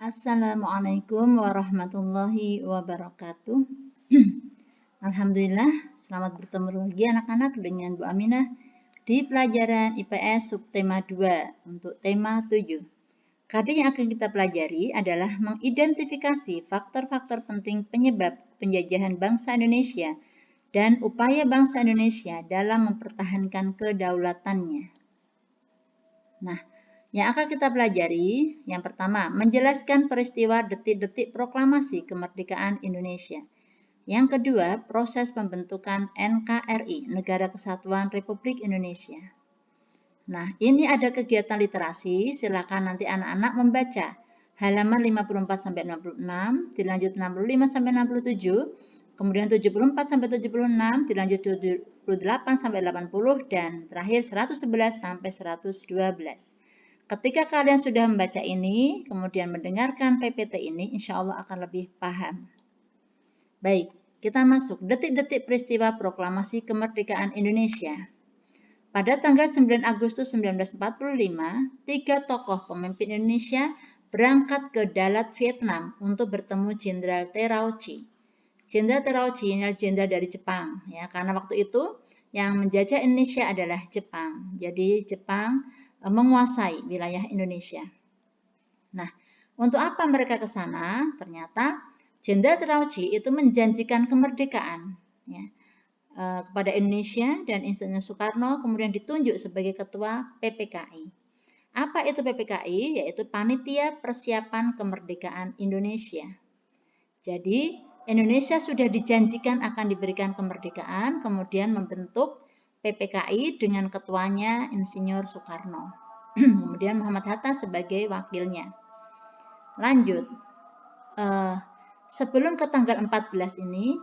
Assalamualaikum warahmatullahi wabarakatuh. Alhamdulillah, selamat bertemu lagi anak-anak dengan Bu Aminah di pelajaran IPS subtema 2 untuk tema 7. Kali yang akan kita pelajari adalah mengidentifikasi faktor-faktor penting penyebab penjajahan bangsa Indonesia dan upaya bangsa Indonesia dalam mempertahankan kedaulatannya. Nah, yang akan kita pelajari, yang pertama, menjelaskan peristiwa detik-detik proklamasi kemerdekaan Indonesia. Yang kedua, proses pembentukan NKRI, Negara Kesatuan Republik Indonesia. Nah, ini ada kegiatan literasi, silakan nanti anak-anak membaca halaman 54-66, dilanjut 65-67, kemudian 74-76, dilanjut 78-80, dan terakhir 111-112. Ketika kalian sudah membaca ini, kemudian mendengarkan PPT ini, insya Allah akan lebih paham. Baik, kita masuk detik-detik peristiwa proklamasi kemerdekaan Indonesia. Pada tanggal 9 Agustus 1945, 3 tokoh pemimpin Indonesia berangkat ke Dalat, Vietnam untuk bertemu Jenderal Terauchi. Jenderal Terauchi ini adalah jenderal dari Jepang, ya, karena waktu itu yang menjajah Indonesia adalah Jepang. Jadi Jepang menguasai wilayah Indonesia. Nah, untuk apa mereka ke sana? Ternyata Jenderal Terauchi itu menjanjikan kemerdekaan, ya, kepada Indonesia, dan Insinyur Soekarno kemudian ditunjuk sebagai ketua PPKI. Apa itu PPKI? Yaitu Panitia Persiapan Kemerdekaan Indonesia. Jadi Indonesia sudah dijanjikan akan diberikan kemerdekaan, kemudian membentuk PPKI dengan ketuanya Insinyur Soekarno. Kemudian Muhammad Hatta sebagai wakilnya. Lanjut, sebelum ke tanggal 14 ini,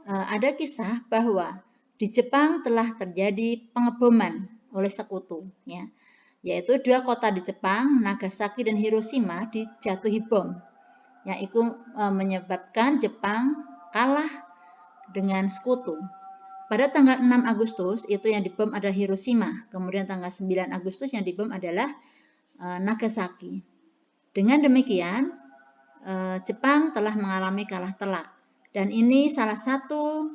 ada kisah bahwa di Jepang telah terjadi pengeboman oleh sekutu, ya, yaitu 2 kota di Jepang, Nagasaki dan Hiroshima, dijatuhi bom, yang itu menyebabkan Jepang kalah dengan sekutu. Pada tanggal 6 Agustus itu yang dibom adalah Hiroshima, kemudian tanggal 9 Agustus yang dibom adalah Nagasaki. Dengan demikian, Jepang telah mengalami kalah telak. Dan ini salah satu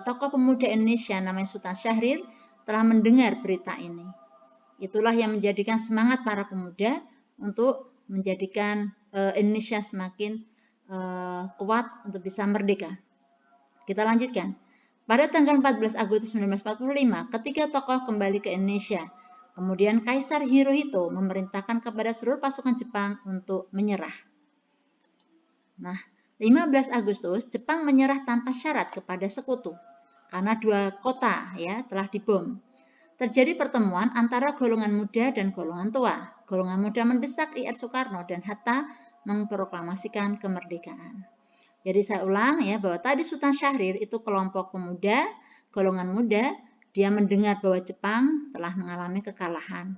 tokoh pemuda Indonesia namanya Sultan Syahrir telah mendengar berita ini. Itulah yang menjadikan semangat para pemuda untuk menjadikan Indonesia semakin kuat untuk bisa merdeka. Kita lanjutkan. Pada tanggal 14 Agustus 1945, ketiga tokoh kembali ke Indonesia. Kemudian Kaisar Hirohito memerintahkan kepada seluruh pasukan Jepang untuk menyerah. Nah, 15 Agustus Jepang menyerah tanpa syarat kepada sekutu karena 2 kota, ya, telah dibom. Terjadi pertemuan antara golongan muda dan golongan tua. Golongan muda mendesak I.R. Soekarno dan Hatta memproklamasikan kemerdekaan. Jadi saya ulang, ya, bahwa tadi Sultan Syahrir itu kelompok pemuda, golongan muda, dia mendengar bahwa Jepang telah mengalami kekalahan.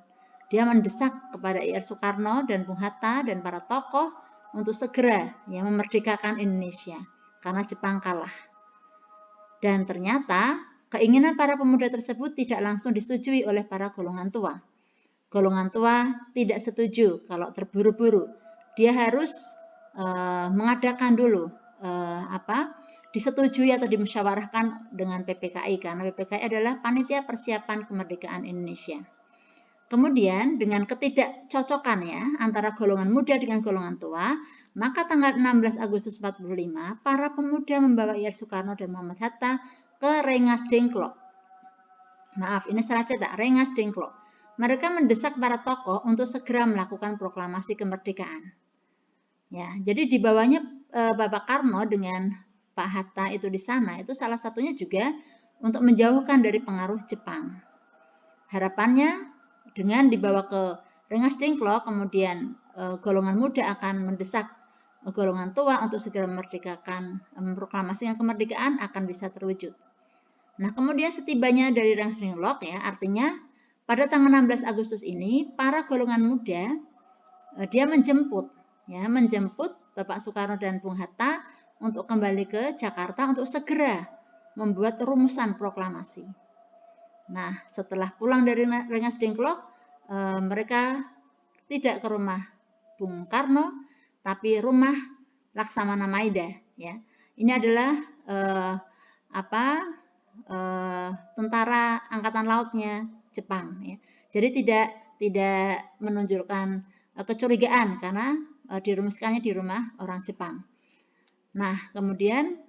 Dia mendesak kepada I.R. Soekarno dan Bung Hatta dan para tokoh untuk segera, ya, memerdekakan Indonesia karena Jepang kalah. Dan ternyata keinginan para pemuda tersebut tidak langsung disetujui oleh para golongan tua. Golongan tua tidak setuju kalau terburu-buru. Dia harus mengadakan dulu disetujui atau dimusyawarahkan dengan PPKI, karena PPKI adalah Panitia Persiapan Kemerdekaan Indonesia. Kemudian dengan ketidakcocokannya antara golongan muda dengan golongan tua, maka tanggal 16 Agustus 45 para pemuda membawa I.R. Soekarno dan Muhammad Hatta ke Rengas Dengklok. Maaf, ini salah cetak, Rengas Dengklok. Mereka mendesak para tokoh untuk segera melakukan proklamasi kemerdekaan. Ya, jadi di bawahnya Bapak Karno dengan Pak Hatta itu di sana, itu salah satunya juga untuk menjauhkan dari pengaruh Jepang. Harapannya dengan dibawa ke Rengas Dengklok, kemudian golongan muda akan mendesak golongan tua untuk segera memproklamasikan kemerdekaan akan bisa terwujud. Nah, kemudian setibanya dari Rengas Dengklok, ya, artinya pada tanggal 16 Agustus ini para golongan muda dia menjemput Bapak Soekarno dan Bung Hatta untuk kembali ke Jakarta untuk segera membuat rumusan proklamasi. Nah, setelah pulang dari Rengas Dengklok, mereka tidak ke rumah Bung Karno, tapi rumah Laksamana Maida. Ya, ini adalah tentara angkatan lautnya Jepang. Ya. Jadi tidak menunjukkan kecurigaan karena dirumuskannya di rumah orang Jepang. Nah, kemudian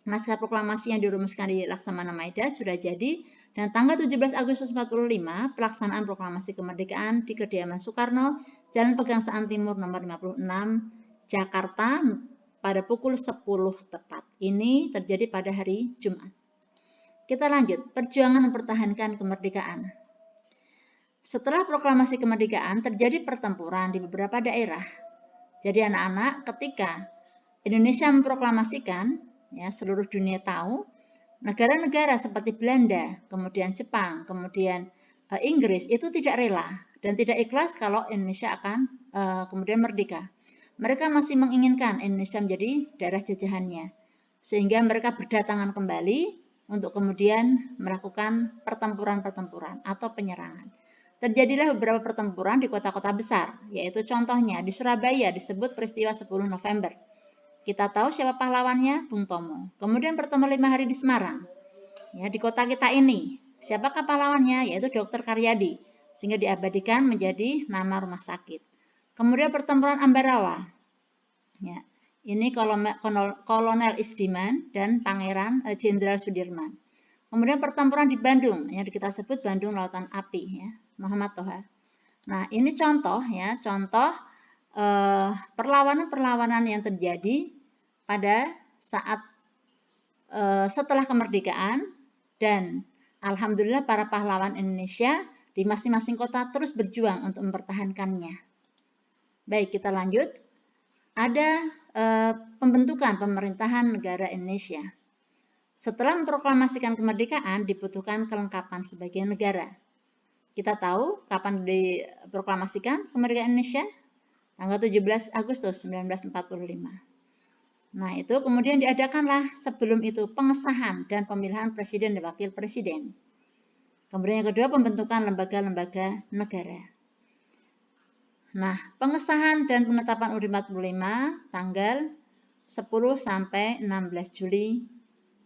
naskah proklamasi yang dirumuskan di Laksamana Maida sudah jadi, dan tanggal 17 Agustus 45 pelaksanaan proklamasi kemerdekaan di kediaman Soekarno, Jalan Pegangsaan Timur nomor 56, Jakarta pada pukul 10 tepat. Ini terjadi pada hari Jumat. Kita lanjut, perjuangan mempertahankan kemerdekaan. Setelah proklamasi kemerdekaan terjadi pertempuran di beberapa daerah. Jadi anak-anak, ketika Indonesia memproklamasikan, ya seluruh dunia tahu, negara-negara seperti Belanda, kemudian Jepang, kemudian Inggris itu tidak rela dan tidak ikhlas kalau Indonesia akan kemudian merdeka. Mereka masih menginginkan Indonesia menjadi daerah jajahannya, sehingga mereka berdatangan kembali untuk kemudian melakukan pertempuran-pertempuran atau penyerangan. Terjadilah beberapa pertempuran di kota-kota besar, yaitu contohnya di Surabaya disebut peristiwa 10 November. Kita tahu siapa pahlawannya? Bung Tomo. Kemudian bertemu 5 hari di Semarang. Ya, di kota kita ini. Siapakah pahlawannya? Yaitu Dr. Karyadi. Sehingga diabadikan menjadi nama rumah sakit. Kemudian pertempuran Ambarawa. Ya, ini Kolonel Isdiman dan Pangeran Jenderal Sudirman. Kemudian pertempuran di Bandung, yang kita sebut Bandung Lautan Api. Ya, Muhammad Toha. Nah, ini contoh ya, contoh perlawanan-perlawanan yang terjadi pada saat setelah kemerdekaan, dan alhamdulillah para pahlawan Indonesia di masing-masing kota terus berjuang untuk mempertahankannya. Baik, kita lanjut. Ada pembentukan pemerintahan negara Indonesia. Setelah memproklamasikan kemerdekaan dibutuhkan kelengkapan sebagai negara. Kita tahu kapan diproklamasikan kemerdekaan Indonesia? Tanggal 17 Agustus 1945. Nah, itu kemudian diadakanlah sebelum itu pengesahan dan pemilihan presiden dan wakil presiden. Kemudian yang kedua, pembentukan lembaga-lembaga negara. Nah, pengesahan dan penetapan UUD 45 tanggal 10 sampai 16 Juli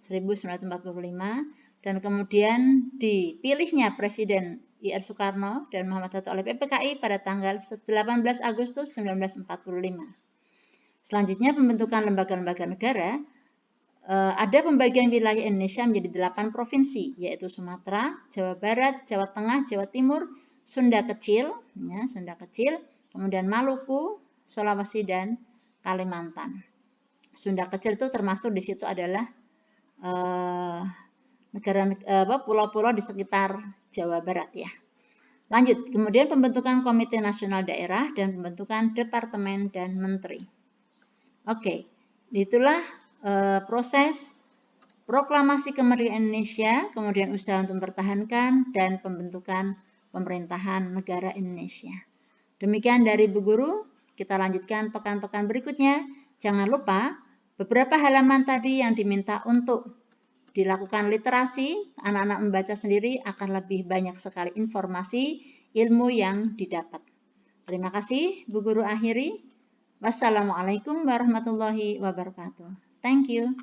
1945, dan kemudian dipilihnya Presiden I.R. Soekarno dan Muhammad Hatta oleh PPKI pada tanggal 18 Agustus 1945. Selanjutnya pembentukan lembaga-lembaga negara. Ada pembagian wilayah Indonesia menjadi 8 provinsi, yaitu Sumatera, Jawa Barat, Jawa Tengah, Jawa Timur, Sunda Kecil, ya, Sunda Kecil, kemudian Maluku, Sulawesi, dan Kalimantan. Sunda Kecil itu termasuk di situ adalah pulau-pulau di sekitar Jawa Barat ya. Lanjut, kemudian pembentukan Komite Nasional Daerah dan pembentukan Departemen dan Menteri. Oke, itulah proses proklamasi kemerdekaan Indonesia, kemudian usaha untuk mempertahankan dan pembentukan pemerintahan negara Indonesia. Demikian dari Bu Guru, kita lanjutkan pekan-pekan berikutnya. Jangan lupa beberapa halaman tadi yang diminta untuk dilakukan literasi, anak-anak membaca sendiri akan lebih banyak sekali informasi, ilmu yang didapat. Terima kasih, Bu Guru akhiri. Wassalamualaikum warahmatullahi wabarakatuh. Thank you.